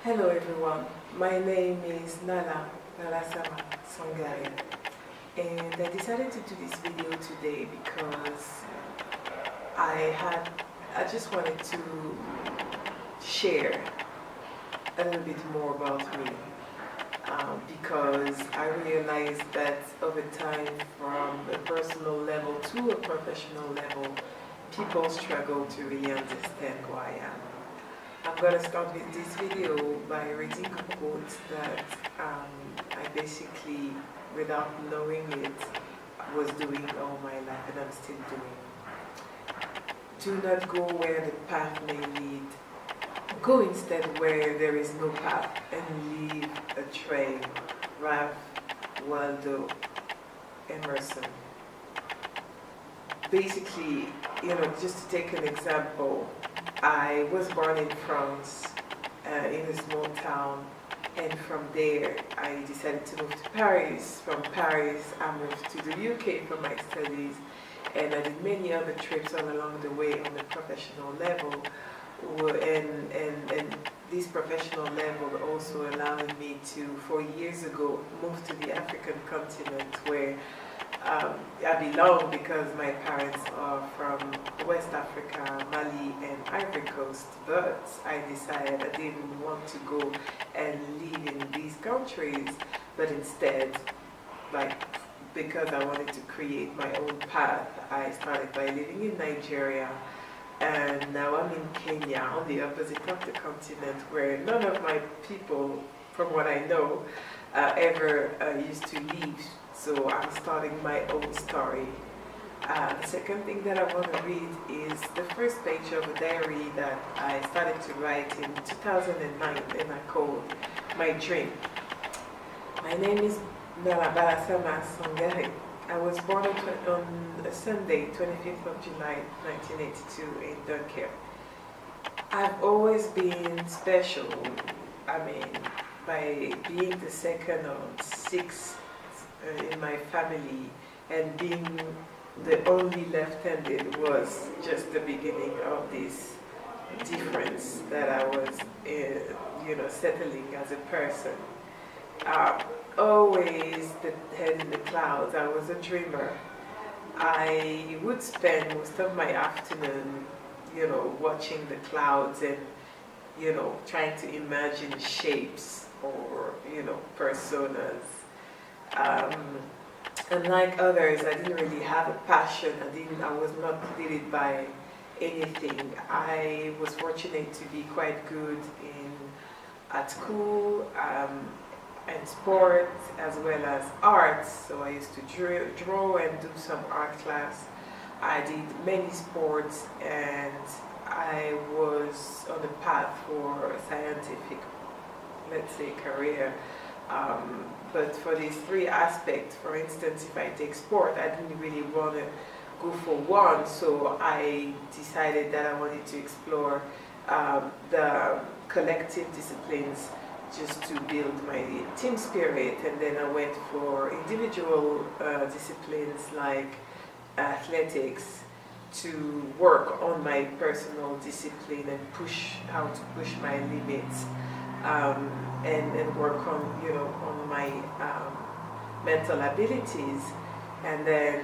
Hello everyone, my name is Nallah B Sangaré, and I decided to do this video today because I just wanted to share a little bit more about me, because I realized that over time, from a personal level to a professional level, people struggle to really understand who I am. I'm going to start with this video by reading a quote that I basically, without knowing it, was doing all my life and I'm still doing. Do not go where the path may lead. Go instead where there is no path and leave a trail. Ralph Waldo Emerson. Basically, just to take an example, I was born in France, in a small town, and from there I decided to move to Paris. From Paris I moved to the UK for my studies, and I did many other trips all along the way on a professional level, and this professional level also allowed me to, 4 years ago, move to the African continent where I belong because my parents are from West Africa, Mali and Ivory Coast, but I decided I didn't want to go and live in these countries, but instead, because I wanted to create my own path, I started by living in Nigeria, and now I'm in Kenya, on the opposite of the continent, where none of my people, from what I know, ever used to live. So I'm starting my own story. The second thing that I want to read is the first page of a diary that I started to write in 2009, and I called My Dream. My name is Nallah B Sangaré. I was born on a Sunday, 25th of July, 1982 in Dunkirk. I've always been special, by being the second of 6 in my family, and being the only left-handed was just the beginning of this difference that I was settling as a person. Always the head in the clouds. I was a dreamer. I would spend most of my afternoon watching the clouds and trying to imagine shapes or personas. Unlike others, I didn't really have a passion. I was not leaded by anything. I was fortunate to be quite good at school and sports as well as arts. So I used to draw and do some art class. I did many sports, and I was on the path for a scientific, let's say, career. But for these 3 aspects, for instance, if I take sport, I didn't really want to go for one, so I decided that I wanted to explore the collective disciplines just to build my team spirit, and then I went for individual disciplines like athletics to work on my personal discipline and how to push my limits. And work on my mental abilities, and then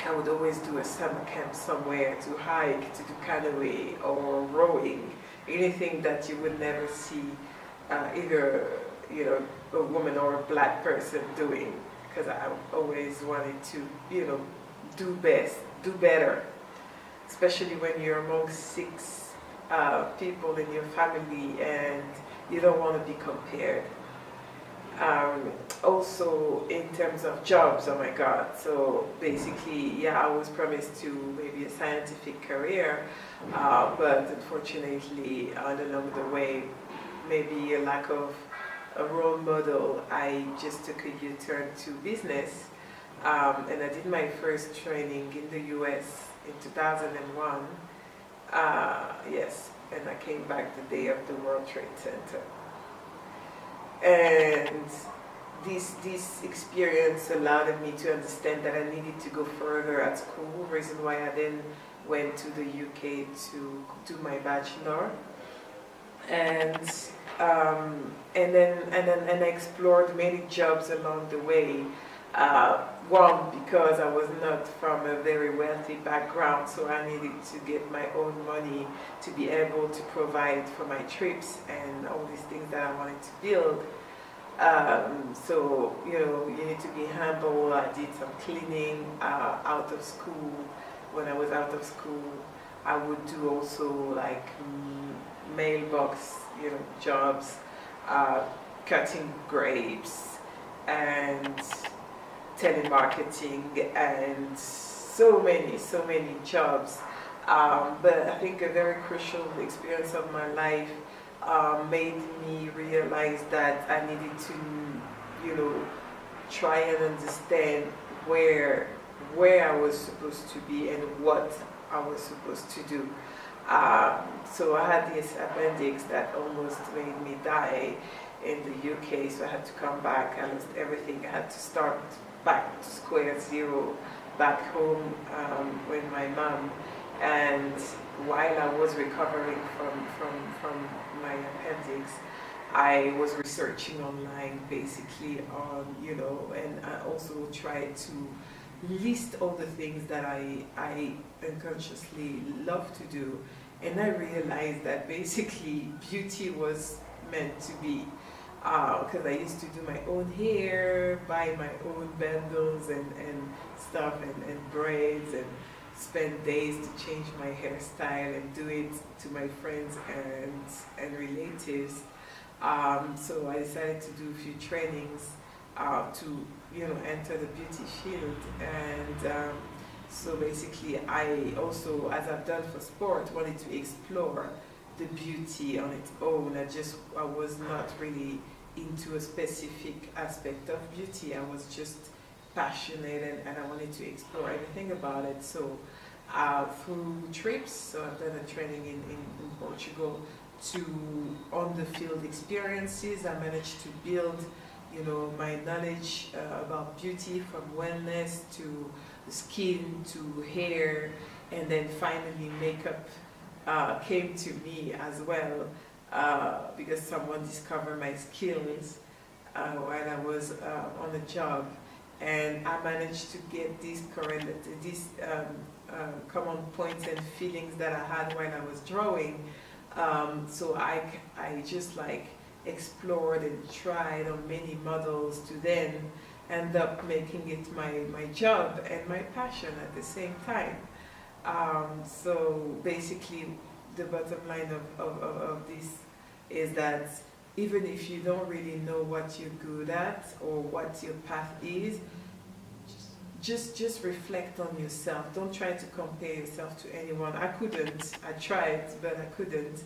I would always do a summer camp somewhere to hike, to do canoeing or rowing, anything that you would never see either a woman or a black person doing, because I always wanted to do better, especially when you're among 6 people in your family and you don't want to be compared. Also, in terms of jobs, oh my God. So basically, I was promised to maybe a scientific career, but unfortunately, along the way, maybe a lack of a role model, I just took a U-turn to business. And I did my first training in the US in 2001. Yes. And I came back the day of the World Trade Center. And this experience allowed me to understand that I needed to go further at school, reason why I then went to the UK to do my bachelor. And And I explored many jobs along the way. One, because I was not from a very wealthy background, so I needed to get my own money to be able to provide for my trips and all these things that I wanted to build. So, you need to be humble. I did some cleaning out of school. When I was out of school, I would do also like mailbox, jobs, uh, cutting grapes and telemarketing and so many jobs. But I think a very crucial experience of my life made me realize that I needed to, try and understand where I was supposed to be and what I was supposed to do. So I had this appendix that almost made me die in the UK, so I had to come back. I lost everything. I had to start back to square zero back home with my mom. And while I was recovering from my appendix, I was researching online basically on, and I also tried to list all the things that I unconsciously love to do. And I realized that basically beauty was meant to be. Because I used to do my own hair, buy my own bundles and stuff and braids and spend days to change my hairstyle and do it to my friends and relatives. So I decided to do a few trainings to enter the beauty field. And so basically I also, as I've done for sport, wanted to explore the beauty on its own. I was not really into a specific aspect of beauty. I was just passionate and I wanted to explore everything about it. So through trips, so I've done a training in Portugal, to on the field experiences, I managed to build my knowledge about beauty, from wellness to skin to hair, and then finally makeup came to me as well, because someone discovered my skills while I was on the job, and I managed to get these common points and feelings that I had when I was drawing. So I just explored and tried on many models to then end up making it my job and my passion at the same time. So basically, the bottom line of this is that even if you don't really know what you're good at or what your path is, just reflect on yourself. Don't try to compare yourself to anyone. I couldn't. I tried, but I couldn't.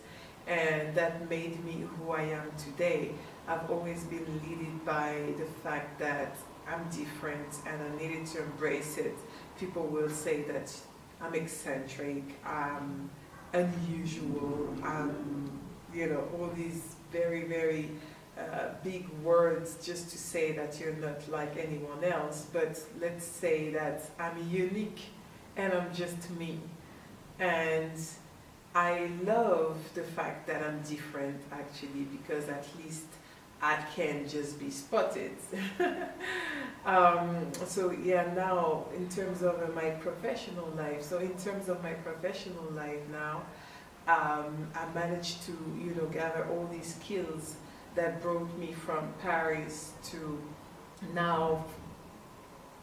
And that made me who I am today. I've always been led by the fact that I'm different and I needed to embrace it. People will say that I'm eccentric, I'm unusual, all these very, very big words just to say that you're not like anyone else. But let's say that I'm unique and I'm just me. And I love the fact that I'm different, actually, because at least I can just be spotted. So yeah, now in terms of my professional life, now, I managed to gather all these skills that brought me from Paris to now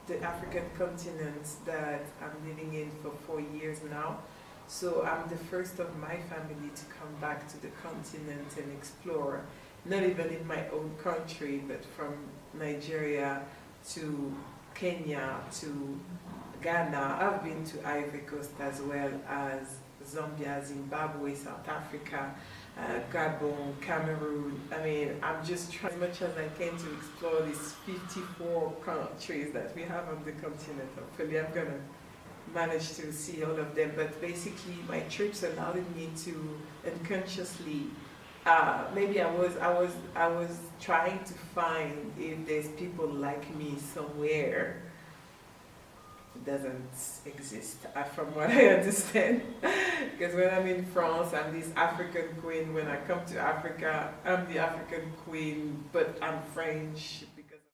the African continent that I'm living in for 4 years now. So I'm the first of my family to come back to the continent and explore, not even in my own country, but from Nigeria to Kenya to Ghana. I've been to Ivory Coast as well as Zambia, Zimbabwe, South Africa, Gabon, Cameroon. I mean, I'm just trying as much as I can to explore these 54 countries that we have on the continent. Hopefully I'm gonna manage to see all of them, but basically my trips allowed me to unconsciously, maybe I was trying to find if there's people like me somewhere. doesn't exist, from what I understand. Because when I'm in France, I'm this African queen. When I come to Africa, I'm the African queen, but I'm French